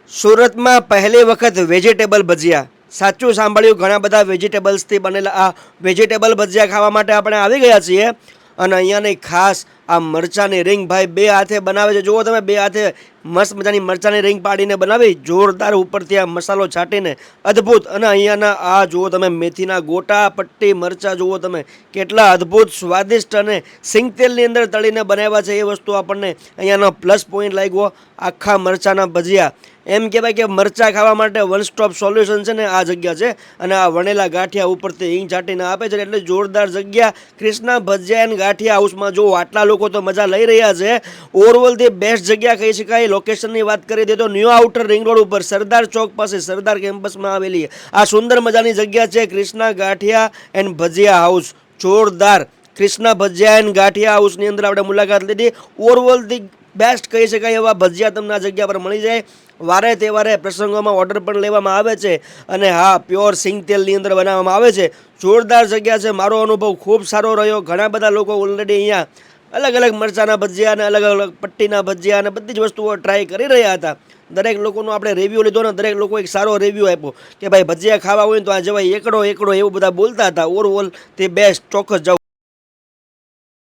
સુરતમાં પહેલી વખત વેજીટેબલ ભજીયા. સાચું સાંભળ્યું, ઘણા બધા વેજીટેબલ્સથી બનેલા આ વેજીટેબલ ભજીયા ખાવા માટે આપણે આવી ગયા છીએ. અને અહીંયાની ખાસ આ મરચાંની રીંગ ભાઈ બે હાથે બનાવે છે. જુઓ તમે, બે હાથે મસ્ત મજાની મરચાંની રીંગ પાડીને બનાવી, જોરદાર ઉપરથી આ મસાલો છાંટીને, અદ્ભુત. અને અહીંયાના આ જુઓ તમે, મેથીના ગોટા, પટ્ટી મરચાં જુઓ તમે, કેટલા અદ્ભુત, સ્વાદિષ્ટ અને સિંગતેલની અંદર તળીને બનાવ્યા છે. એ વસ્તુ આપણને અહીંયાનો પ્લસ પોઈન્ટ લાગ્યો. આખા મરચાંના ભજીયા, એમ કહેવાય કે મરચાં ખાવા માટે વન સ્ટોપ સોલ્યુશન છે ને આ જગ્યા છે. અને આ વણેલા ગાંઠિયા ઉપરથી હિંગ છાંટીને આપે છે, એટલે જોરદાર જગ્યા. ક્રિષ્ના ભજીયા એન્ડ ગાંઠિયા હાઉસમાં જો આટલા લોકો તો મજા લઈ રહ્યા છે. ઓવરઓલથી બેસ્ટ જગ્યા કહી શકાય. લોકેશનની વાત કરી દે તો ન્યૂ આઉટર રિંગ રોડ ઉપર સરદાર ચોક પાસે સરદાર કેમ્પસમાં આવેલી આ સુંદર મજાની જગ્યા છે ક્રિષ્ના ગાંઠિયા એન્ડ ભજીયા હાઉસ. જોરદાર ક્રિષ્ના ભજીયા એન્ડ ગાંઠિયા હાઉસની અંદર આપણે મુલાકાત લીધી. ઓવરઓલથી બેસ્ટ કહી શકાય એવા ભજીયા તમને આ જગ્યા પર મળી જાય. વારે તહેવારે પ્રસંગોમાં ઓર્ડર પણ લેવામાં આવે છે. અને હા, પ્યોર સિંગતેલની અંદર બનાવવામાં આવે છે. જોરદાર જગ્યા છે. મારો અનુભવ ખૂબ સારો રહ્યો. ઘણા બધા લોકો ઓલરેડી અહીંયા અલગ અલગ મરચાંના ભજીયા અને અલગ અલગ પટ્ટીના ભજીયા અને બધી જ વસ્તુઓ ટ્રાય કરી રહ્યા હતા. દરેક લોકોનો આપણે રિવ્યૂ લીધો ને દરેક લોકો એક સારો રિવ્યૂ આપ્યો કે ભાઈ ભજીયા ખાવા હોય તો આ જવાય એકડો એકડો, એવું બધા બોલતા હતા. ઓવરઓલ તે બેસ્ટ, ચોક્કસ જાવ.